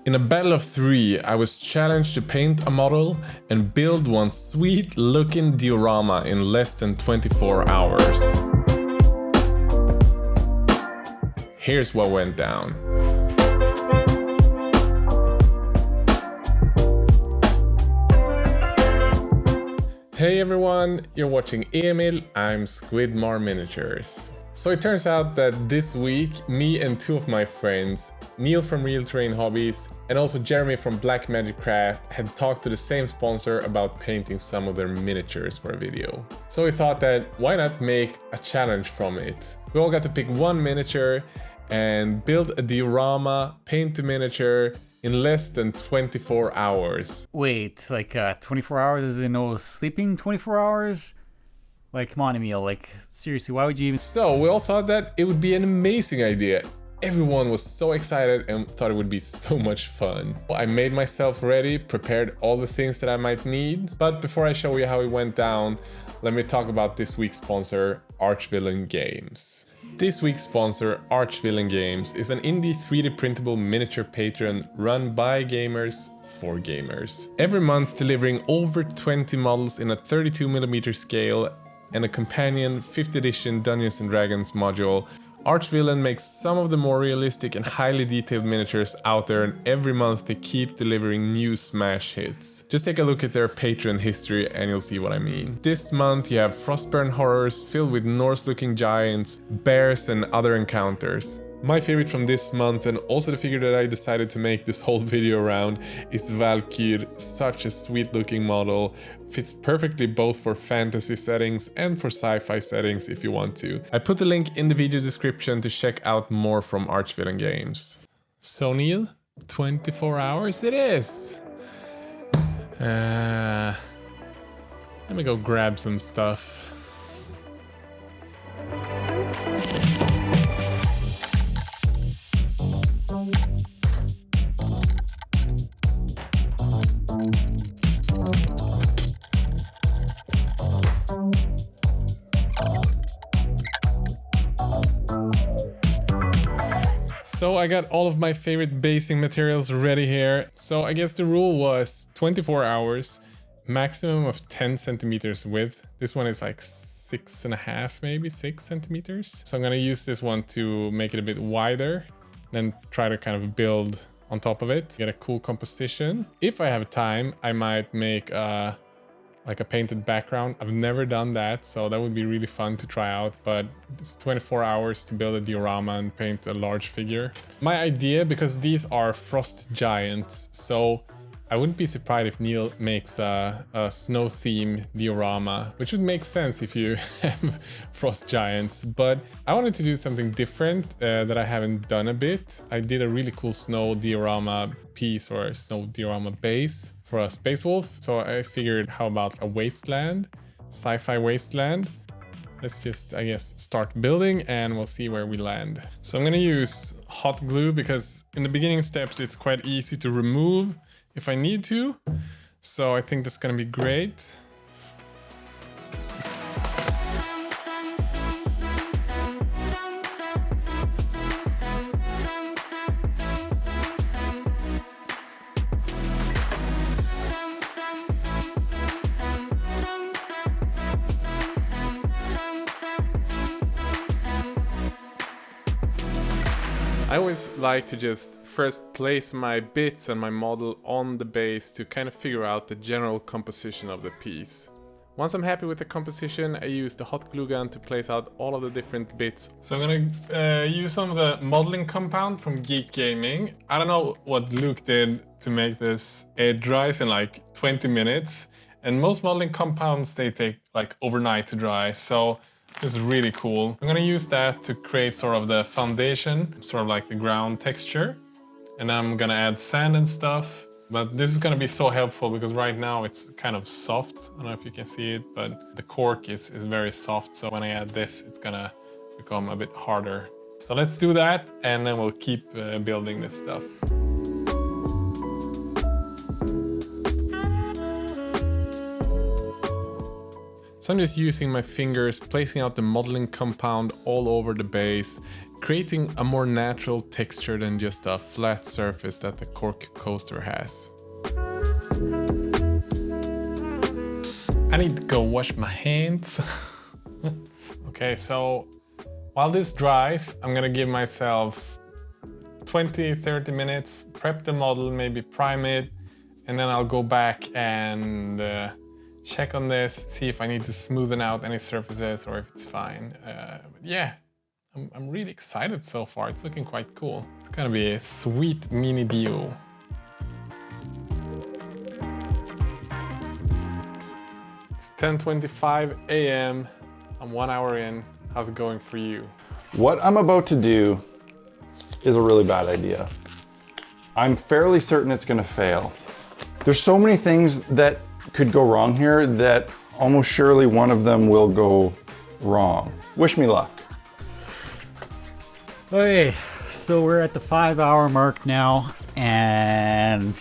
In a battle of 3, I was challenged to paint a model and build one sweet looking diorama in less than 24 hours. Here's what went down. Hey everyone, you're watching Emil, I'm Squidmar Miniatures. So it turns out that this week, me and two of my friends, Neil from Real Terrain Hobbies and also Jeremy from Black Magic Craft, had talked to the same sponsor about painting some of their miniatures for a video. So we thought that why not make a challenge from it? We all got to pick one miniature and build a diorama, paint the miniature in less than 24 hours. Wait, like 24 hours is in no sleeping 24 hours? Like, come on, Emil, like, seriously, why would you even... So we all thought that it would be an amazing idea. Everyone was so excited and thought it would be so much fun. I made myself ready, prepared all the things that I might need. But before I show you how it went down, let me talk about this week's sponsor, Archvillain Games. This week's sponsor, Archvillain Games, is an indie 3D printable miniature Patreon run by gamers for gamers. Every month delivering over 20 models in a 32mm scale and a companion 5th edition Dungeons & Dragons module, Archvillain makes some of the more realistic and highly detailed miniatures out there, and every month they keep delivering new smash hits. Just take a look at their Patreon history and you'll see what I mean. This month you have Frostburn horrors filled with Norse-looking giants, bears and other encounters. My favorite from this month, and also the figure that I decided to make this whole video around, is Valkyr. Such a sweet looking model. Fits perfectly both for fantasy settings and for sci-fi settings if you want to. I put the link in the video description to check out more from Archvillain Games. So Neil, 24 hours it is. Let me go grab some stuff. So I got all of my favorite basing materials ready here. So I guess the rule was 24 hours, maximum of 10 centimeters width. This one is like 6.5, maybe 6 centimeters. So I'm gonna use this one to make it a bit wider, then try to kind of build on top of it, get a cool composition. If I have time, I might make like a painted background. I've never done that, so that would be really fun to try out, but it's 24 hours to build a diorama and paint a large figure. My idea, because these are frost giants, so I wouldn't be surprised if Neil makes a snow theme diorama, which would make sense if you have frost giants, but I wanted to do something different that I haven't done a bit. I did a really cool snow diorama piece, or a snow diorama base for a space wolf. So I figured, how about a wasteland, sci-fi wasteland? Let's just, I guess, start building and we'll see where we land. So I'm gonna use hot glue because in the beginning steps it's quite easy to remove if I need to. So I think that's gonna be great. I always like to just first place my bits and my model on the base to kind of figure out the general composition of the piece. Once I'm happy with the composition, I use the hot glue gun to place out all of the different bits. So I'm gonna use some of the modeling compound from Geek Gaming. I don't know what Luke did to make this. It dries in like 20 minutes, and most modeling compounds, they take like overnight to dry. So this is really cool. I'm gonna use that to create sort of the foundation, sort of like the ground texture. And I'm gonna add sand and stuff. But this is gonna be so helpful because right now it's kind of soft. I don't know if you can see it, but the cork is very soft. So when I add this, it's gonna become a bit harder. So let's do that and then we'll keep building this stuff. So I'm just using my fingers, placing out the modeling compound all over the base creating a more natural texture than just a flat surface that the cork coaster has. I need to go wash my hands. Okay, so while this dries, I'm gonna give myself 20-30 minutes, prep the model, maybe prime it, and then I'll go back and check on this, see if I need to smoothen out any surfaces or if it's fine. But yeah, I'm really excited so far. It's looking quite cool. It's gonna be a sweet mini Dio. It's 10:25 a.m. I'm 1 hour in. How's it going for you? What I'm about to do is a really bad idea. I'm fairly certain it's gonna fail. There's so many things that could go wrong here that almost surely one of them will go wrong. Wish me luck. Okay, so we're at the 5-hour mark now, and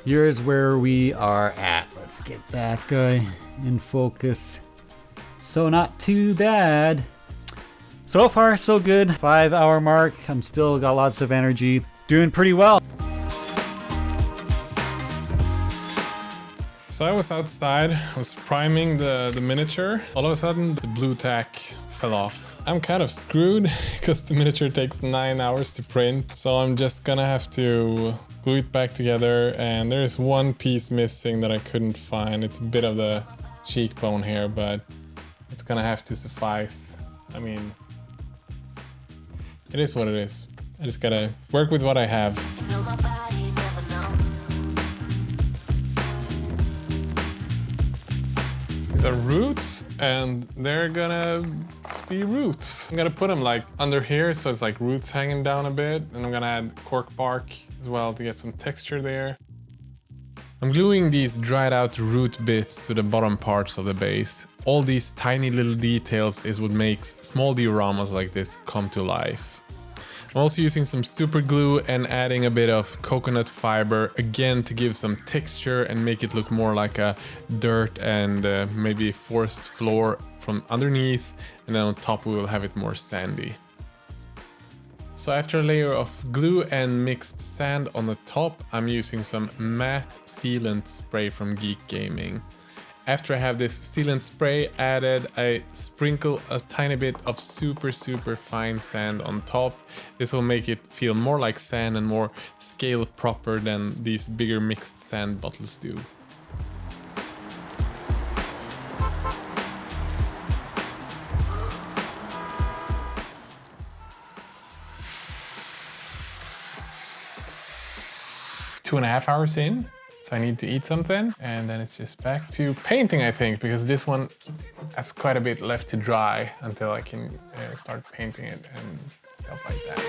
here's where we are at. Let's get that guy in focus. So not too bad. So far, so good. 5-hour mark. I'm still got lots of energy. Doing pretty well. So I was outside, I was priming the miniature. All of a sudden, the blue tack fell off. I'm kind of screwed because the miniature takes 9 hours to print. So I'm just gonna have to glue it back together. And there is one piece missing that I couldn't find. It's a bit of the cheekbone here, but it's gonna have to suffice. I mean, it is what it is. I just gotta work with what I have. These are roots, and they're gonna be roots. I'm gonna put them like under here, so it's like roots hanging down a bit, and I'm gonna add cork bark as well to get some texture there. I'm gluing these dried out root bits to the bottom parts of the base. All these tiny little details is what makes small dioramas like this come to life. I'm also using some super glue and adding a bit of coconut fiber, again to give some texture and make it look more like a dirt and maybe forest floor from underneath, and then on top we will have it more sandy. So after a layer of glue and mixed sand on the top, I'm using some matte sealant spray from Geek Gaming. After I have this sealant spray added, I sprinkle a tiny bit of super fine sand on top. This will make it feel more like sand and more scale proper than these bigger mixed sand bottles do. Two and a half hours in, so I need to eat something, and then it's just back to painting, I think, because this one has quite a bit left to dry until I can start painting it and stuff like that.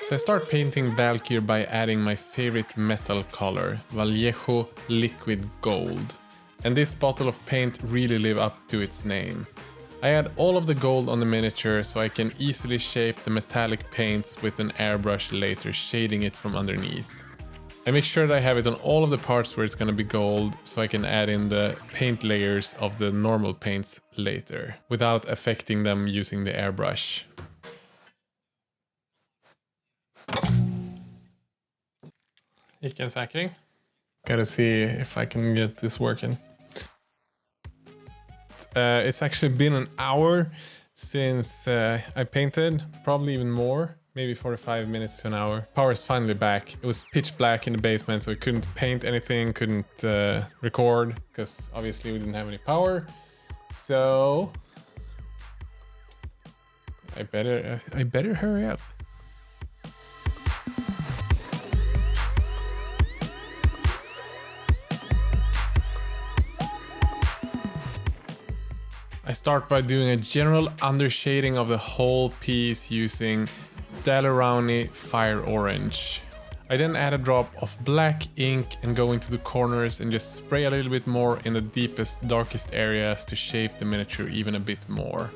So I start painting Valkyrie by adding my favorite metal color, Vallejo Liquid Gold. And this bottle of paint really lives up to its name. I add all of the gold on the miniature so I can easily shape the metallic paints with an airbrush later, shading it from underneath. I make sure that I have it on all of the parts where it's gonna be gold so I can add in the paint layers of the normal paints later, without affecting them using the airbrush. Vilken säkring. Gotta see if I can get this working. It's actually been an hour since I painted, probably even more, maybe 45 minutes to an hour. Power is finally back. It was pitch black in the basement, so I couldn't paint anything, couldn't record, because obviously we didn't have any power. So I better hurry up. I start by doing a general undershading of the whole piece using Diorama Fire Orange. I then add a drop of black ink and go into the corners and just spray a little bit more in the deepest, darkest areas to shape the miniature even a bit more.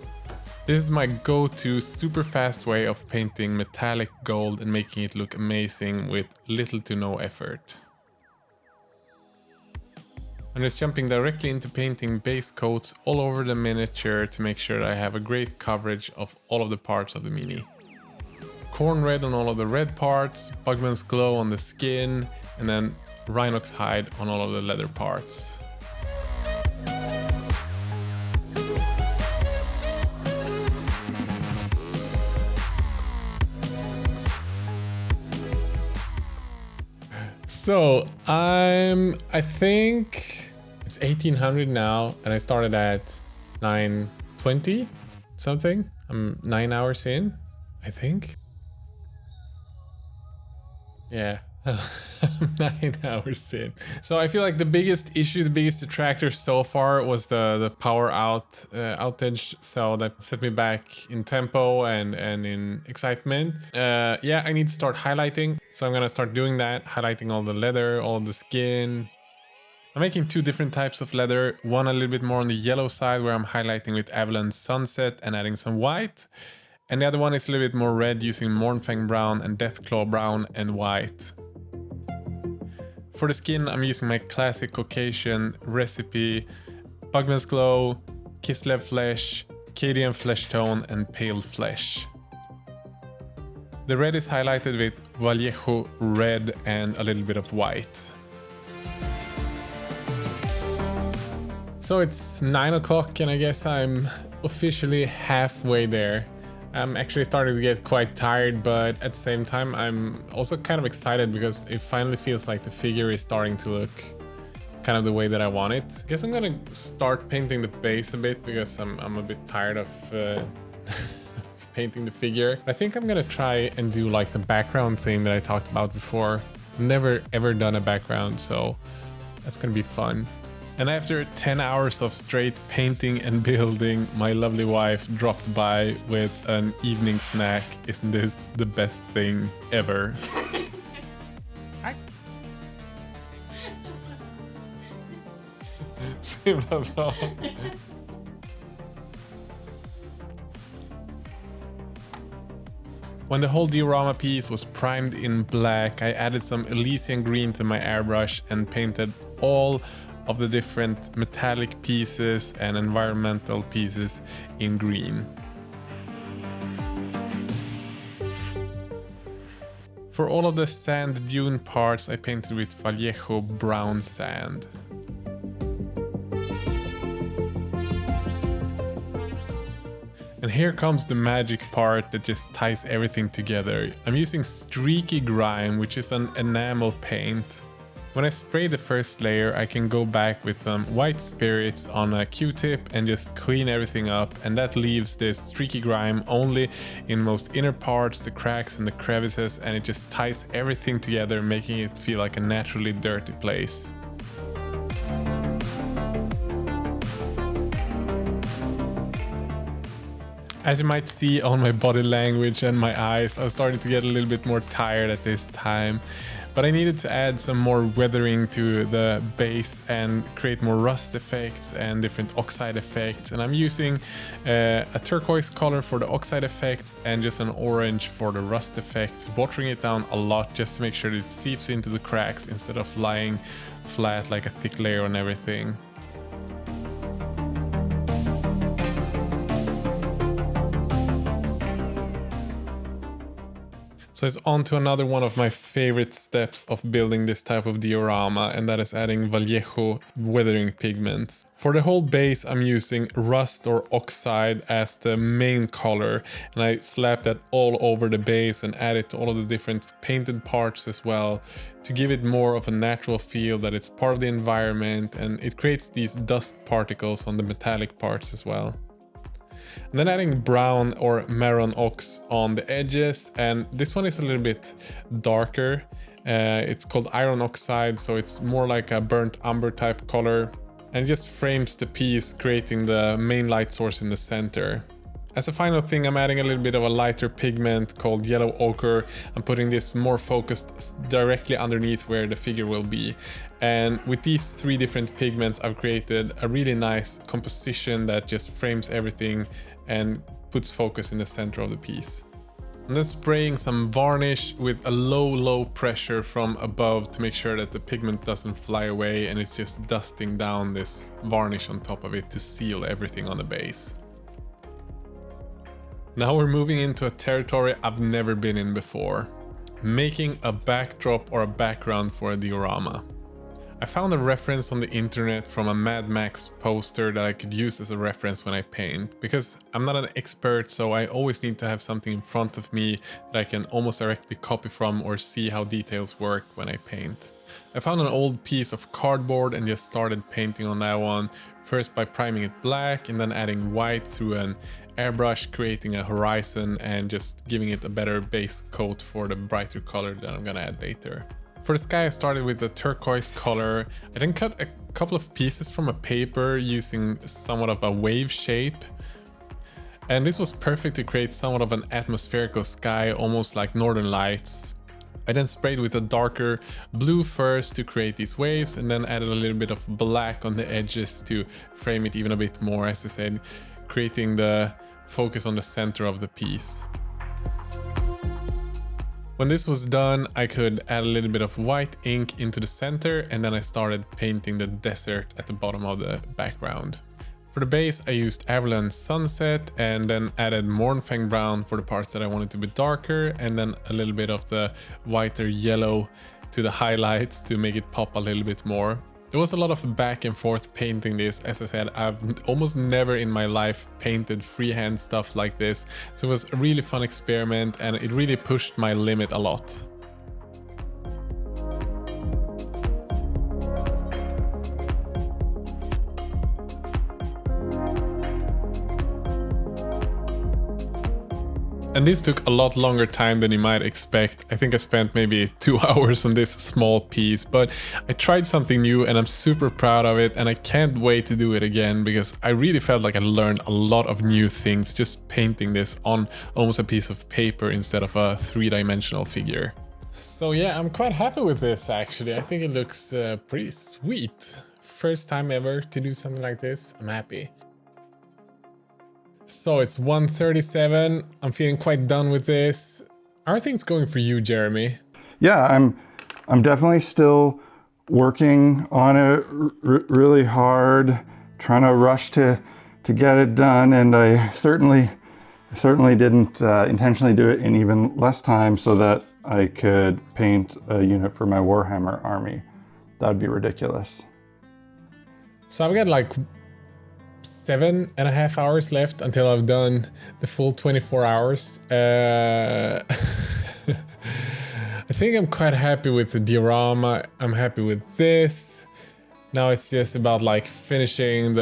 This is my go-to super fast way of painting metallic gold and making it look amazing with little to no effort. I'm just jumping directly into painting base coats all over the miniature to make sure that I have a great coverage of all of the parts of the Mini. Khorne Red on all of the red parts, Bugmans Glow on the skin, and then Rhinox Hide on all of the leather parts. So I think it's 1800 now, and I started at 9:20 something. I'm 9 hours in, I think. Yeah. 9 hours in. So I feel like the biggest issue, the biggest detractor so far was the power outage. So that set me back in tempo and in excitement. Yeah, I need to start highlighting. So I'm gonna start doing that, highlighting all the leather, all the skin. I'm making two different types of leather. One a little bit more on the yellow side where I'm highlighting with Avalon Sunset and adding some white. And the other one is a little bit more red using Mournfang Brown and Deathclaw Brown and white. For the skin, I'm using my classic Caucasian recipe, Bugmans Glow, Kislev Flesh, Cadian Flesh Tone, and Pale Flesh. The red is highlighted with Vallejo Red and a little bit of white. So it's 9 o'clock and I guess I'm officially halfway there. I'm actually starting to get quite tired, but at the same time I'm also kind of excited because it finally feels like the figure is starting to look kind of the way that I want it. I guess I'm gonna start painting the base a bit because I'm a bit tired of painting the figure. I think I'm gonna try and do like the background thing that I talked about before. I've never ever done a background, so that's gonna be fun. And after 10 hours of straight painting and building, my lovely wife dropped by with an evening snack. Isn't this the best thing ever? Hi. When the whole diorama piece was primed in black, I added some Elysian green to my airbrush and painted all of the different metallic pieces and environmental pieces in green. For all of the sand dune parts, I painted with Vallejo brown sand. And here comes the magic part that just ties everything together. I'm using Streaking Grime, which is an enamel paint. When I spray the first layer, I can go back with some white spirits on a Q-tip and just clean everything up, and that leaves this streaky grime only in most inner parts, the cracks and the crevices, and it just ties everything together, making it feel like a naturally dirty place. As you might see on my body language and my eyes, I was starting to get a little bit more tired at this time. But I needed to add some more weathering to the base and create more rust effects and different oxide effects. And I'm using a turquoise color for the oxide effects and just an orange for the rust effects, watering it down a lot just to make sure that it seeps into the cracks instead of lying flat like a thick layer on everything. So it's on to another one of my favorite steps of building this type of diorama, and that is adding Vallejo weathering pigments. For the whole base, I'm using rust or oxide as the main color, and I slap that all over the base and add it to all of the different painted parts as well to give it more of a natural feel that it's part of the environment, and it creates these dust particles on the metallic parts as well. And then adding brown or marron ox on the edges, and this one is a little bit darker. It's called iron oxide, so it's more like a burnt umber type color, and it just frames the piece, creating the main light source in the center. As a final thing, I'm adding a little bit of a lighter pigment called yellow ochre. I'm putting this more focused directly underneath where the figure will be. And with these three different pigments, I've created a really nice composition that just frames everything and puts focus in the center of the piece. And then spraying some varnish with a low pressure from above to make sure that the pigment doesn't fly away, and it's just dusting down this varnish on top of it to seal everything on the base. Now we're moving into a territory I've never been in before, making a backdrop or a background for a diorama. I found a reference on the internet from a Mad Max poster that I could use as a reference when I paint, because I'm not an expert, so I always need to have something in front of me that I can almost directly copy from or see how details work when I paint. I found an old piece of cardboard and just started painting on that one, first by priming it black and then adding white through an airbrush, creating a horizon and just giving it a better base coat for the brighter color that I'm gonna add later. For the sky I started with the turquoise color. I then cut a couple of pieces from a paper using somewhat of a wave shape. And this was perfect to create somewhat of an atmospherical sky, almost like northern lights. I then sprayed with a darker blue first to create these waves, and then added a little bit of black on the edges to frame it even a bit more, as I said, creating the focus on the center of the piece. When this was done, I could add a little bit of white ink into the center, and then I started painting the desert at the bottom of the background. For the base, I used Archvillain Sunset and then added Mournfang Brown for the parts that I wanted to be darker, and then a little bit of the whiter yellow to the highlights to make it pop a little bit more. There was a lot of back and forth painting this. As I said, I've almost never in my life painted freehand stuff like this, so it was a really fun experiment and it really pushed my limit a lot. And this took a lot longer time than you might expect. I think I spent maybe 2 hours on this small piece, but I tried something new and I'm super proud of it, and I can't wait to do it again because I really felt like I learned a lot of new things just painting this on almost a piece of paper instead of a three-dimensional figure. So yeah, I'm quite happy with this actually. I think it looks pretty sweet. First time ever to do something like this. I'm happy. So it's 1:37. I'm feeling quite done with this. How are things going for you, Jeremy? Yeah, I'm definitely still working on it really hard, trying to rush to get it done, and I certainly didn't intentionally do it in even less time so that I could paint a unit for my Warhammer army. That would be ridiculous. So I've got like 7.5 hours left until I've done the full 24 hours. I think I'm quite happy with the diorama. I'm happy with this. Now it's just about like finishing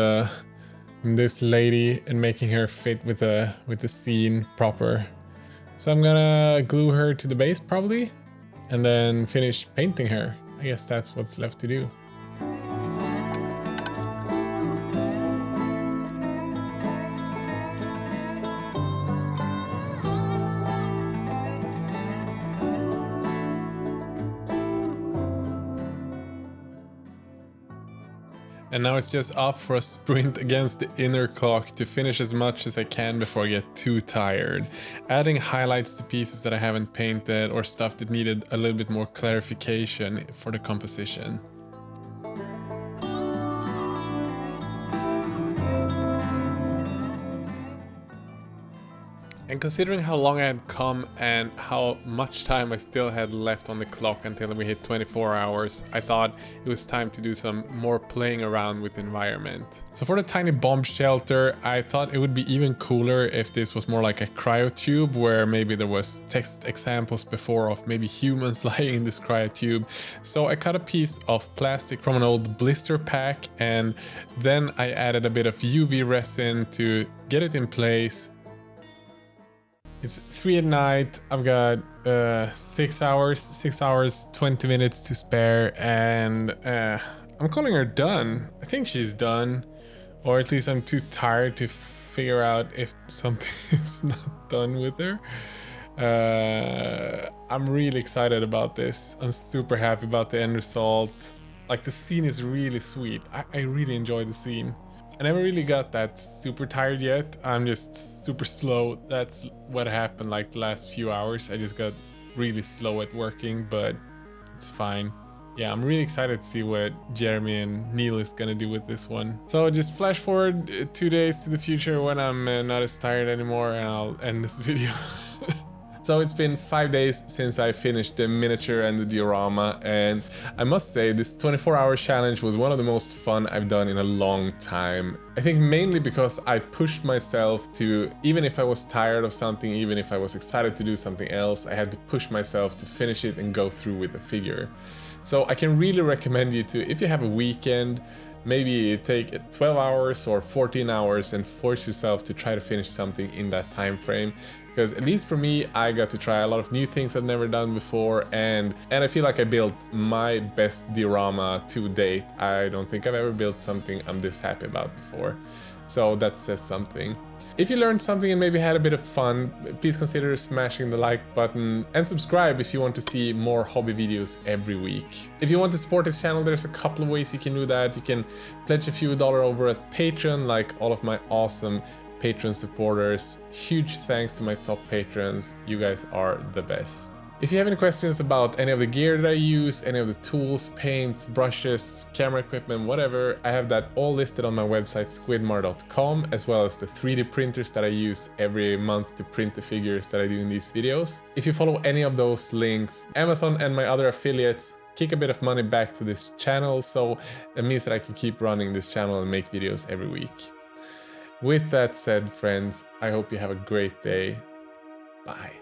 this lady and making her fit with the scene proper. So I'm gonna glue her to the base probably, and then finish painting her. I guess that's what's left to do. And now it's just up for a sprint against the inner clock to finish as much as I can before I get too tired. Adding highlights to pieces that I haven't painted or stuff that needed a little bit more clarification for the composition. And considering how long I had come and how much time I still had left on the clock until we hit 24 hours, I thought it was time to do some more playing around with the environment. So for the tiny bomb shelter, I thought it would be even cooler if this was more like a cryotube, where maybe there was text examples before of maybe humans lying in this cryotube. So I cut a piece of plastic from an old blister pack, and then I added a bit of UV resin to get it in place. It's 3 at night. I've got 6 hours, 20 minutes to spare, and I'm calling her done. I think she's done, or at least I'm too tired to figure out if something is not done with her. I'm really excited about this. I'm super happy about the end result. Like, the scene is really sweet. I really enjoy the scene. I never really got that super tired yet. I'm just super slow. That's what happened like the last few hours. I just got really slow at working, but it's fine. Yeah, I'm really excited to see what Jeremy and Neil is gonna do with this one. So just flash forward 2 days to the future when I'm not as tired anymore, and I'll end this video. So it's been 5 days since I finished the miniature and the diorama, and I must say this 24-hour challenge was one of the most fun I've done in a long time. I think mainly because I pushed myself to, even if I was tired of something, even if I was excited to do something else, I had to push myself to finish it and go through with the figure. So I can really recommend you to, if you have a weekend, maybe take 12 hours or 14 hours and force yourself to try to finish something in that time frame. Because at least for me, I got to try a lot of new things I've never done before, and I feel like I built my best diorama to date. I don't think I've ever built something I'm this happy about before. So that says something. If you learned something and maybe had a bit of fun, please consider smashing the like button and subscribe if you want to see more hobby videos every week. If you want to support this channel, there's a couple of ways you can do that. You can pledge a few $1 over at Patreon, like all of my awesome Patreon supporters. Huge thanks to my top patrons. You guys are the best. If you have any questions about any of the gear that I use, any of the tools, paints, brushes, camera equipment, whatever, I have that all listed on my website squidmar.com, as well as the 3D printers that I use every month to print the figures that I do in these videos. If you follow any of those links, Amazon and my other affiliates kick a bit of money back to this channel, so it means that I can keep running this channel and make videos every week. With that said, friends, I hope you have a great day. Bye.